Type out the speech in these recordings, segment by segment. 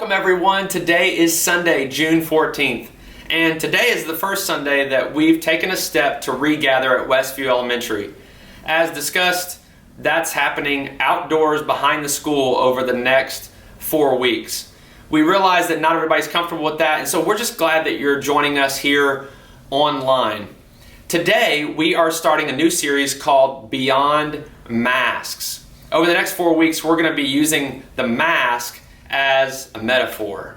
Welcome everyone. Today is Sunday, June 14th. And today is the first Sunday that we've taken a step to regather at Westview Elementary. As discussed, that's happening outdoors behind the school over the next 4 weeks. We realize that not everybody's comfortable with that, and so we're just glad that you're joining us here online. Today, we are starting a new series called Beyond Masks. Over the next 4 weeks, we're going to be using the mask as a metaphor.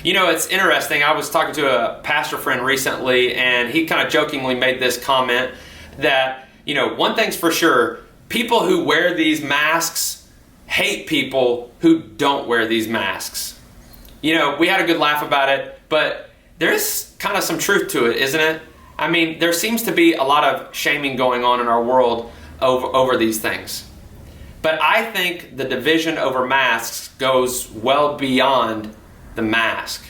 You know, it's interesting. I was talking to a pastor friend recently, and he kind of jokingly made this comment that, one thing's for sure, people who wear these masks hate people who don't wear these masks. We had a good laugh about it, but there's kind of some truth to it, isn't it? I mean, there seems to be a lot of shaming going on in our world over these things. But I think the division over masks goes well beyond the mask.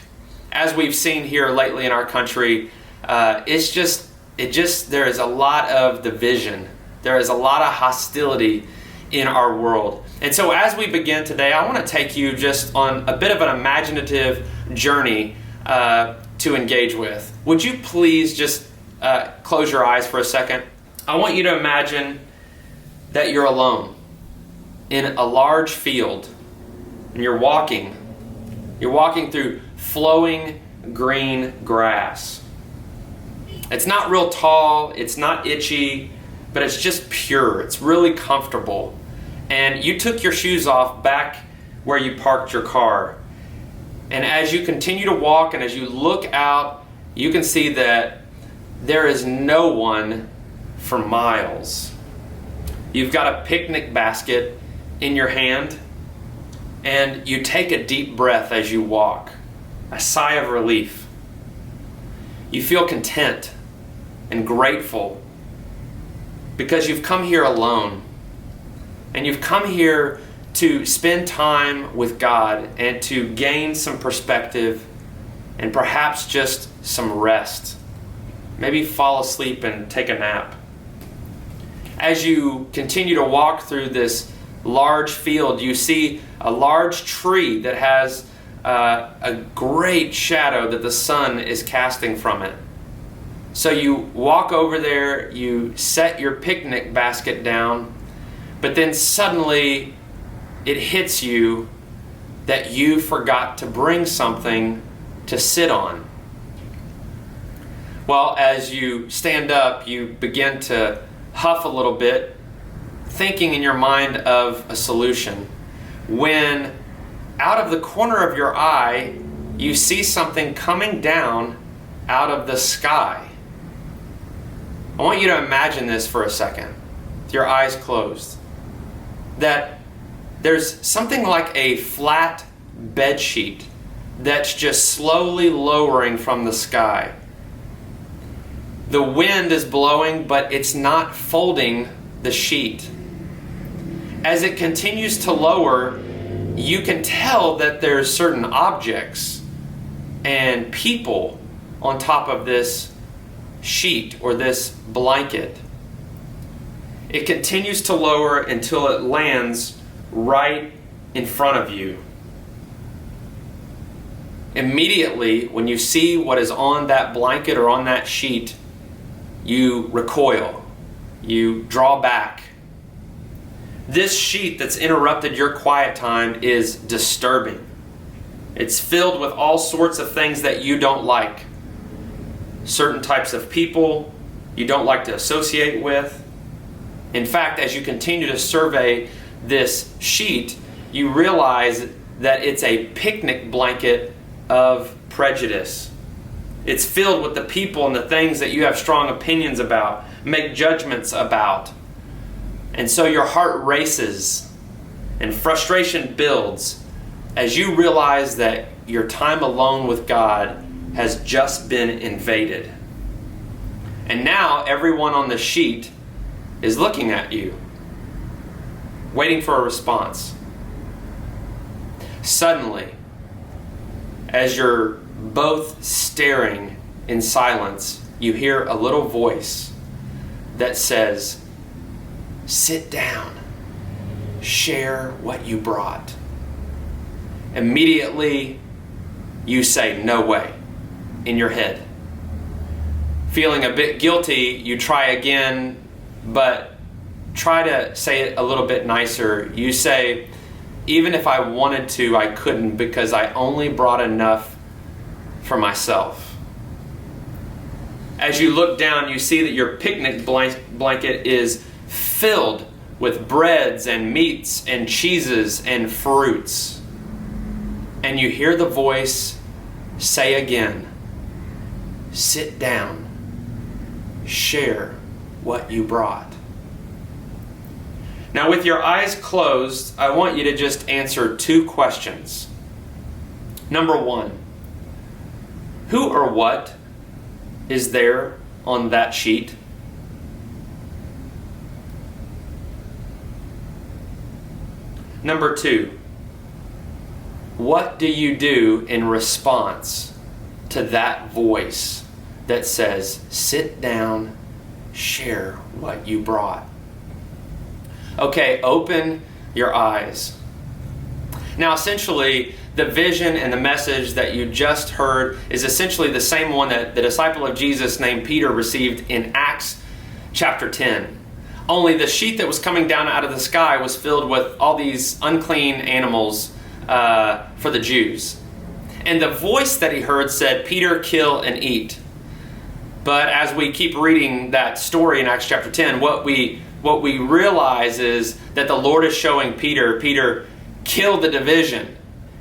As we've seen here lately in our country, there is a lot of division. There is a lot of hostility in our world. And so as we begin today, I want to take you just on a bit of an imaginative journey to engage with. Would you please just close your eyes for a second? I want you to imagine that you're alone in a large field, and you're walking through flowing green grass. It's not real tall, it's not itchy, but it's just pure. It's really comfortable. And you took your shoes off back where you parked your car. And as you continue to walk and as you look out, you can see that there is no one for miles. You've got a picnic basket in your hand, and you take a deep breath as you walk, a sigh of relief. You feel content and grateful because you've come here alone, and you've come here to spend time with God and to gain some perspective and perhaps just some rest. Maybe fall asleep and take a nap. As you continue to walk through this large field, you see a large tree that has a great shadow that the sun is casting from it. So you walk over there, you set your picnic basket down, but then suddenly it hits you that you forgot to bring something to sit on. Well, as you stand up, you begin to huff a little bit, thinking in your mind of a solution, when out of the corner of your eye, you see something coming down out of the sky. I want you to imagine this for a second, with your eyes closed, that there's something like a flat bed sheet that's just slowly lowering from the sky. The wind is blowing, but it's not folding the sheet. As it continues to lower, you can tell that there's certain objects and people on top of this sheet or this blanket. It continues to lower until it lands right in front of you. Immediately, when you see what is on that blanket or on that sheet, you recoil, you draw back. This sheet that's interrupted your quiet time is disturbing. It's filled with all sorts of things that you don't like. Certain types of people you don't like to associate with. In fact, as you continue to survey this sheet, you realize that it's a picnic blanket of prejudice. It's filled with the people and the things that you have strong opinions about, make judgments about. And so your heart races and frustration builds as you realize that your time alone with God has just been invaded. And now everyone on the sheet is looking at you, waiting for a response. Suddenly, as you're both staring in silence, you hear a little voice that says, "Sit down. Share what you brought." Immediately, you say, "No way," in your head. Feeling a bit guilty, you try again, but try to say it a little bit nicer. You say, "Even if I wanted to, I couldn't because I only brought enough for myself." As you look down, you see that your picnic blanket is filled with breads and meats and cheeses and fruits. And you hear the voice say again, "Sit down, share what you brought." Now, with your eyes closed, I want you to just answer two questions. Number one, who or what is there on that sheet? Number two, what do you do in response to that voice that says, "Sit down, share what you brought"? Okay, open your eyes. Now, essentially, the vision and the message that you just heard is essentially the same one that the disciple of Jesus named Peter received in Acts chapter 10. Only the sheet that was coming down out of the sky was filled with all these unclean animals for the Jews. And the voice that he heard said, "Peter, kill and eat." But as we keep reading that story in Acts chapter 10, what we realize is that the Lord is showing Peter, kill the division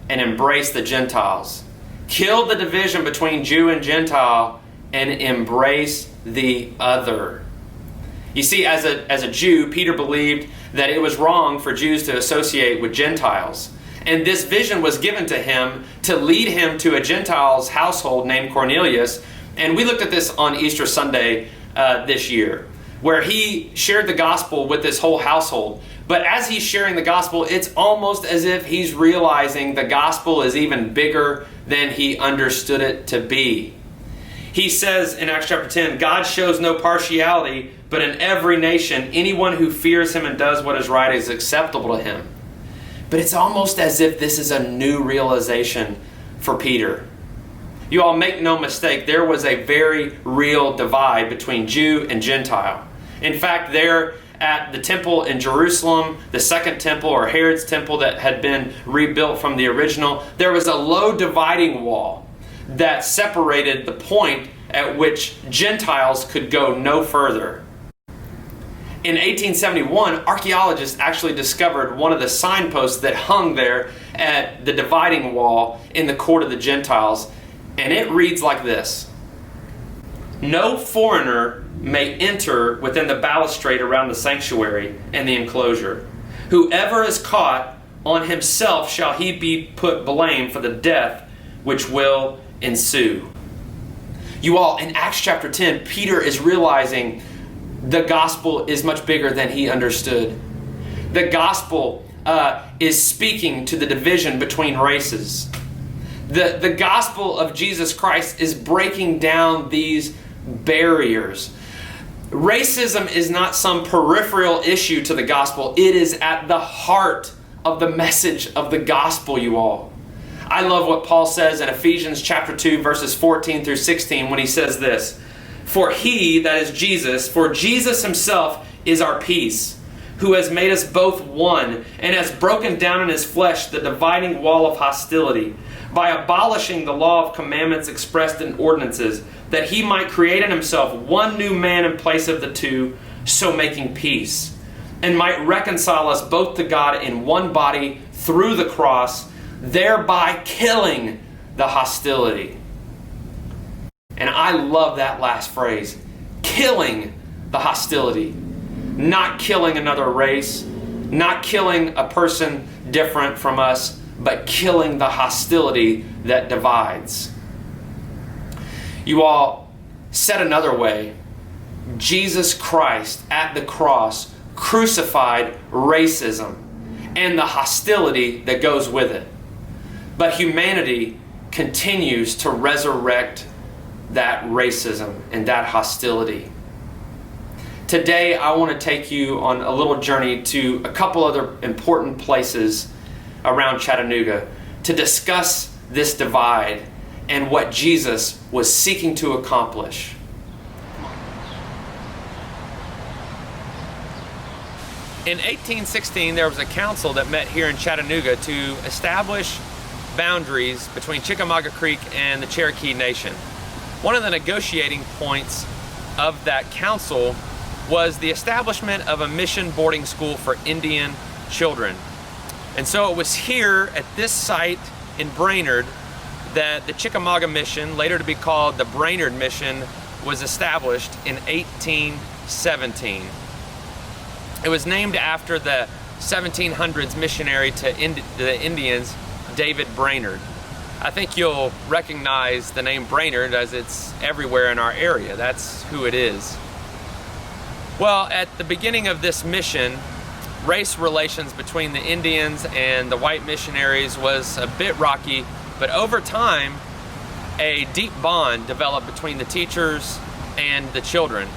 and embrace the Gentiles. Kill the division between Jew and Gentile and embrace the other. You see, as a Jew, Peter believed that it was wrong for Jews to associate with Gentiles. And this vision was given to him to lead him to a Gentile's household named Cornelius. And we looked at this on Easter Sunday this year, where he shared the gospel with this whole household. But as he's sharing the gospel, it's almost as if he's realizing the gospel is even bigger than he understood it to be. He says in Acts chapter 10, "God shows no partiality, but in every nation, anyone who fears him and does what is right is acceptable to him." But it's almost as if this is a new realization for Peter. You all, make no mistake, there was a very real divide between Jew and Gentile. In fact, there at the temple in Jerusalem, the second temple, or Herod's temple that had been rebuilt from the original, there was a low dividing wall that separated the point at which Gentiles could go no further. In 1871, archaeologists actually discovered one of the signposts that hung there at the dividing wall in the court of the Gentiles, and it reads like this: "No foreigner may enter within the balustrade around the sanctuary and the enclosure. Whoever is caught, on himself shall he be put blame for the death which will ensue." You all, in Acts chapter 10, Peter is realizing the gospel is much bigger than he understood. The gospel is speaking to the division between races. The gospel of Jesus Christ is breaking down these barriers. Racism is not some peripheral issue to the gospel. It is at the heart of the message of the gospel, you all. I love what Paul says in Ephesians chapter 2, verses 14 through 16, when he says this: "For he," that is Jesus, "for Jesus himself is our peace, who has made us both one, and has broken down in his flesh the dividing wall of hostility, by abolishing the law of commandments expressed in ordinances, that he might create in himself one new man in place of the two, so making peace, and might reconcile us both to God in one body through the cross, thereby killing the hostility." And I love that last phrase, killing the hostility. Not killing another race, not killing a person different from us, but killing the hostility that divides. You all, said another way, Jesus Christ at the cross crucified racism and the hostility that goes with it. But humanity continues to resurrect that racism and that hostility. Today, I want to take you on a little journey to a couple other important places around Chattanooga to discuss this divide and what Jesus was seeking to accomplish. In 1816, there was a council that met here in Chattanooga to establish boundaries between Chickamauga Creek and the Cherokee Nation. One of the negotiating points of that council was the establishment of a mission boarding school for Indian children. And so it was here at this site in Brainerd that the Chickamauga Mission, later to be called the Brainerd Mission, was established in 1817. It was named after the 1700s missionary to the Indians, David Brainerd. I think you'll recognize the name Brainerd as it's everywhere in our area. That's who it is. Well, at the beginning of this mission, race relations between the Indians and the white missionaries was a bit rocky, but over time, a deep bond developed between the teachers and the children.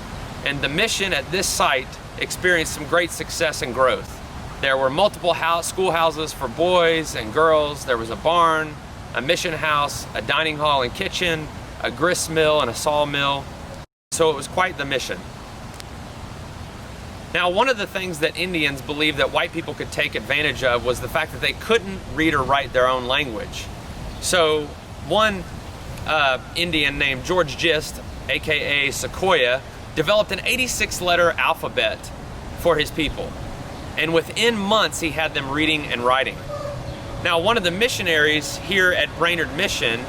And the mission at this site experienced some great success and growth. There were multiple schoolhouses for boys and girls. There was a barn, a mission house, a dining hall and kitchen, a grist mill and a sawmill. So it was quite the mission. Now, one of the things that Indians believed that white people could take advantage of was the fact that they couldn't read or write their own language. So one Indian named George Gist, aka Sequoyah, developed an 86-letter alphabet for his people. And within months, he had them reading and writing. Now, one of the missionaries here at Brainerd Mission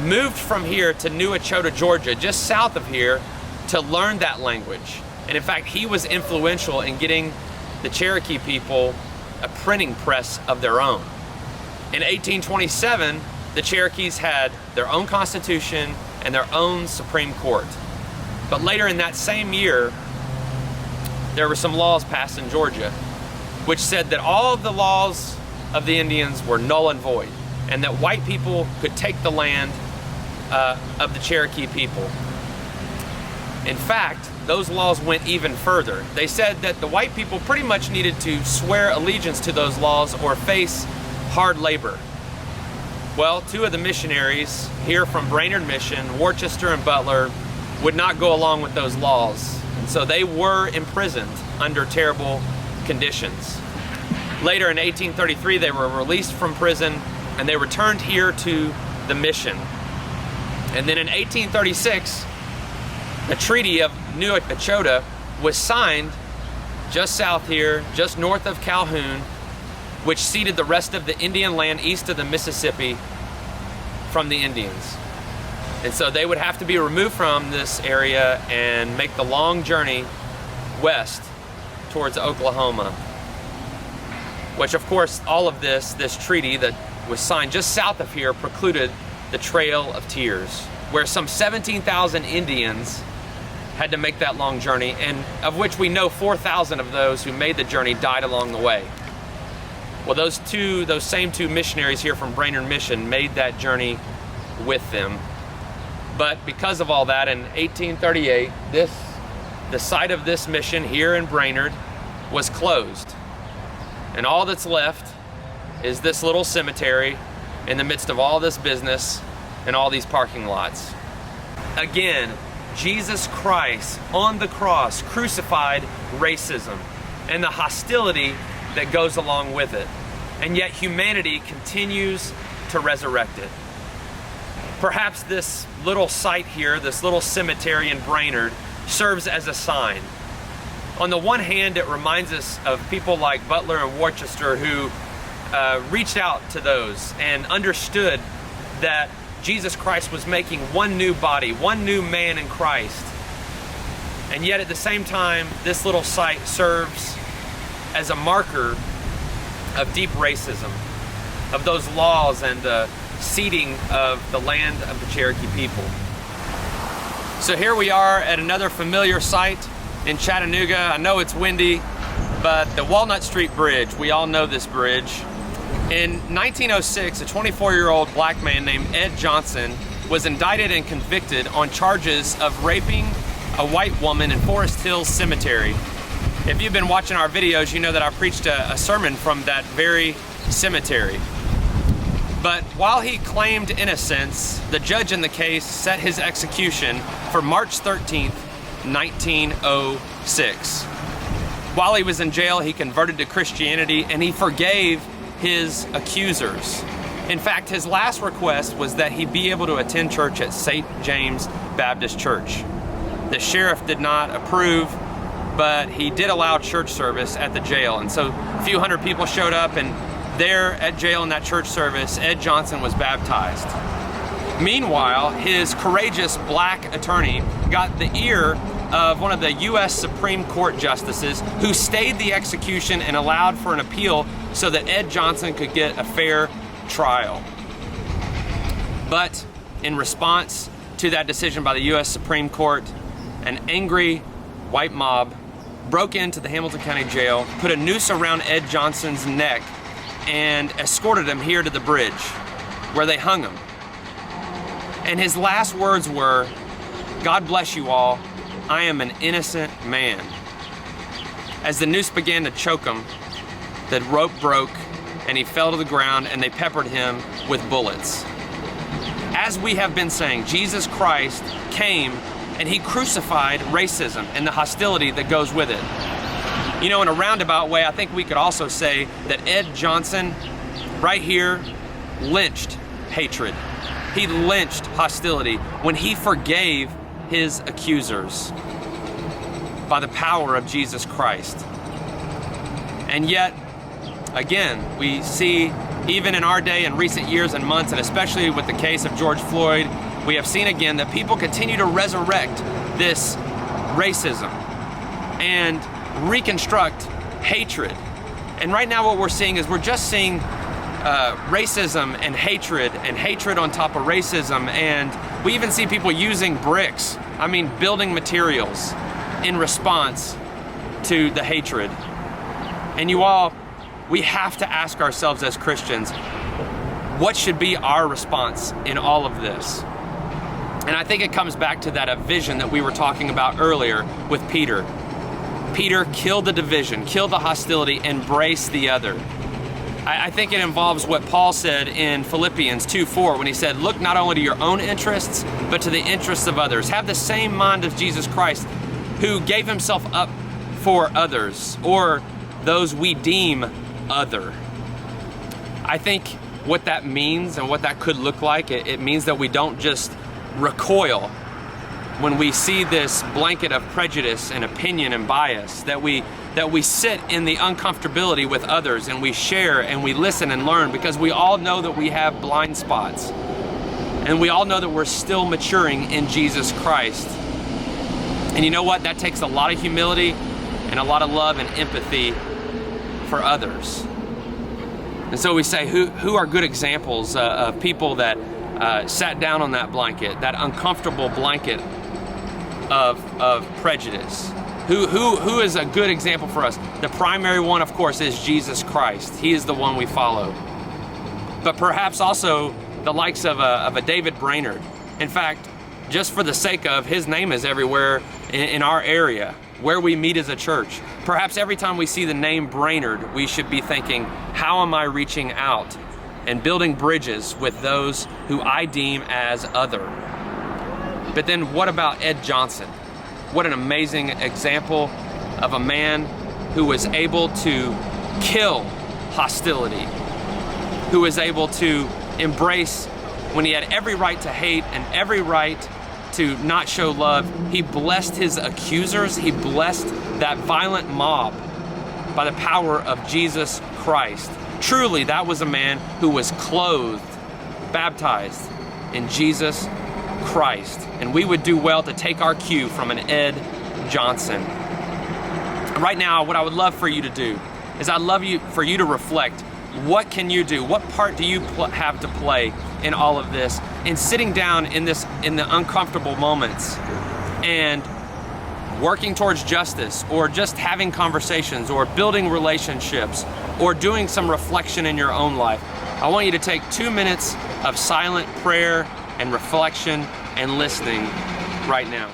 moved from here to New Echota, Georgia, just south of here, to learn that language. And in fact, he was influential in getting the Cherokee people a printing press of their own. In 1827, the Cherokees had their own constitution and their own Supreme Court. But later in that same year, there were some laws passed in Georgia which said that all of the laws of the Indians were null and void, and that white people could take the land of the Cherokee people. In fact, those laws went even further. They said that the white people pretty much needed to swear allegiance to those laws or face hard labor. Well, two of the missionaries here from Brainerd Mission, Worcester and Butler, would not go along with those laws. And so they were imprisoned under terrible conditions. Later in 1833, they were released from prison and they returned here to the mission. And then in 1836, a treaty of New Echota was signed just south here, just north of Calhoun, which ceded the rest of the Indian land east of the Mississippi from the Indians. And so they would have to be removed from this area and make the long journey west towards Oklahoma. Which, of course, all of this treaty that was signed just south of here precluded the Trail of Tears, where some 17,000 Indians had to make that long journey, and of which we know 4,000 of those who made the journey died along the way. Well, those same two missionaries here from Brainerd Mission made that journey with them. But because of all that, in 1838, the site of this mission here in Brainerd was closed. And all that's left is this little cemetery in the midst of all this business and all these parking lots. Again, Jesus Christ on the cross crucified racism and the hostility that goes along with it. And yet humanity continues to resurrect it. Perhaps this little site here, this little cemetery in Brainerd, serves as a sign. On the one hand, it reminds us of people like Butler and Worcester who reached out to those and understood that Jesus Christ was making one new body, one new man in Christ. And yet at the same time, this little site serves as a marker of deep racism, of those laws and the ceding of the land of the Cherokee people. So here we are at another familiar site in Chattanooga. I know it's windy, but the Walnut Street Bridge, we all know this bridge. In 1906, a 24-year-old black man named Ed Johnson was indicted and convicted on charges of raping a white woman in Forest Hills Cemetery. If you've been watching our videos, you know that I preached a sermon from that very cemetery. But while he claimed innocence, the judge in the case set his execution for March 13th, 1906. While he was in jail, he converted to Christianity and he forgave his accusers. In fact, his last request was that he be able to attend church at St. James Baptist Church. The sheriff did not approve, but he did allow church service at the jail. And so a few hundred people showed up, and there at jail in that church service, Ed Johnson was baptized. Meanwhile, his courageous black attorney got the ear of one of the U.S. Supreme Court justices who stayed the execution and allowed for an appeal so that Ed Johnson could get a fair trial. But in response to that decision by the U.S. Supreme Court, an angry white mob broke into the Hamilton County Jail, put a noose around Ed Johnson's neck, and escorted him here to the bridge, where they hung him. And his last words were, "God bless you all, I am an innocent man." As the noose began to choke him, the rope broke and he fell to the ground, and they peppered him with bullets. As we have been saying, Jesus Christ came and he crucified racism and the hostility that goes with it. You know, in a roundabout way, I think we could also say that Ed Johnson, right here, lynched hatred. He lynched hostility when he forgave his accusers by the power of Jesus Christ. And yet, again, we see, even in our day, in recent years and months, and especially with the case of George Floyd, we have seen again that people continue to resurrect this racism and reconstruct hatred. And right now what we're seeing is we're just seeing racism and hatred on top of racism, and we even see people using bricks, building materials, in response to the hatred. And you all, we have to ask ourselves as Christians, what should be our response in all of this? And I think it comes back to that vision that we were talking about earlier with Peter. Peter killed the division, killed the hostility, embrace the other. I think it involves what Paul said in Philippians 2:4 when he said, "Look not only to your own interests, but to the interests of others. Have the same mind of Jesus Christ, who gave himself up for others," or those we deem other. I think what that means and what that could look like, it means that we don't just recoil when we see this blanket of prejudice and opinion and bias, that we sit in the uncomfortability with others and we share and we listen and learn, because we all know that we have blind spots and we all know that we're still maturing in Jesus Christ. And you know what? That takes a lot of humility and a lot of love and empathy for others. And so we say, who are good examples of people that sat down on that blanket, that uncomfortable blanket of prejudice? Who is a good example for us? The primary one, of course, is Jesus Christ. He is the one we follow. But perhaps also the likes of a David Brainerd. In fact, just for the sake of, his name is everywhere in our area, where we meet as a church. Perhaps every time we see the name Brainerd, we should be thinking, how am I reaching out and building bridges with those who I deem as other? But then what about Ed Johnson? What an amazing example of a man who was able to kill hostility, who was able to embrace when he had every right to hate and every right to not show love. He blessed his accusers. He blessed that violent mob by the power of Jesus Christ. Truly, that was a man who was clothed, baptized in Jesus Christ. And we would do well to take our cue from an Ed Johnson. Right now, what I would love for you to do is I'd love for you to reflect. What can you do? What part do you have to play in all of this? In sitting down in the uncomfortable moments and working towards justice, or just having conversations, or building relationships, or doing some reflection in your own life. I want you to take 2 minutes of silent prayer and reflection and listening right now.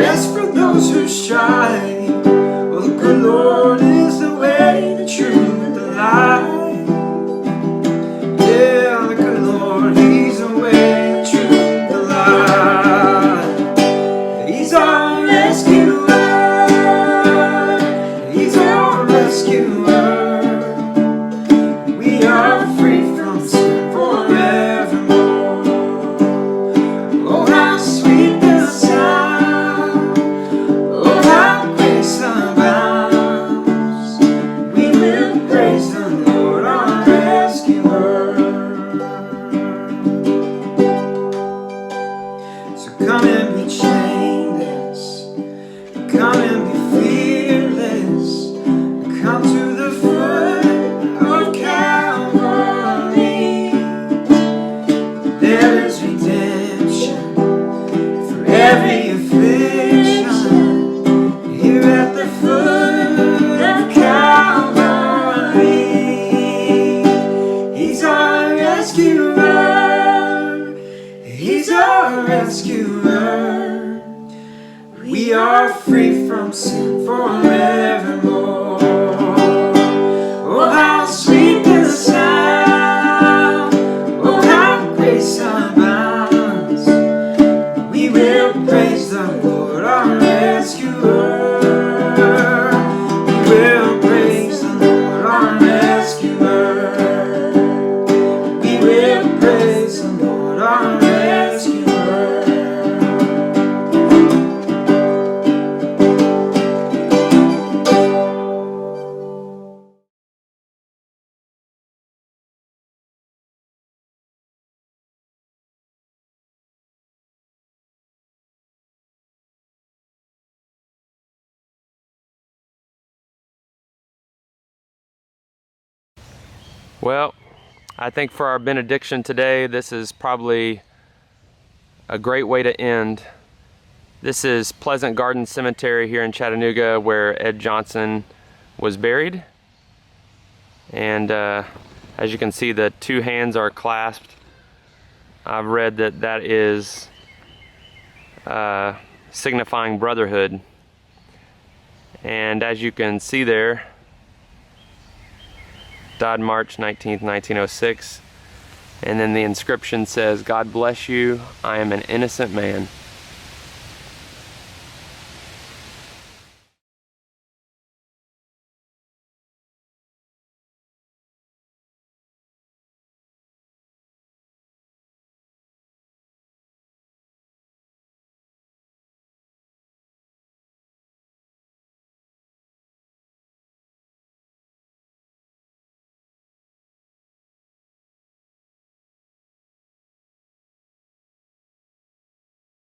rest for those who strive. Well, the good Lord is the way, the truth, the life. Yeah, the good Lord, He's the way, the truth, the life. He's our rescuer. He's our rescuer. We are free from sin forevermore. Oh, how sweet the sound. Oh, how grace abounds. We will praise the Lord, our rescuer. So come and be chainless. Come and be fearless. Come to the foot of Calvary. There is redemption for every affliction. Here at the foot of Calvary. He's our rescuer. He's our rescuer. We are free from sin forevermore. Oh, how sweet the sound. Oh, how grace abounds. We will praise the Lord, our rescuer. We will praise the Lord, our rescuer. We will praise the Lord, our rescuer. Well, I think for our benediction today, this is probably a great way to end. This is Pleasant Garden Cemetery here in Chattanooga, where Ed Johnson was buried. And as you can see, the two hands are clasped. I've read that that is signifying brotherhood. And as you can see there, died March 19th, 1906. And then the inscription says, "God bless you, I am an innocent man."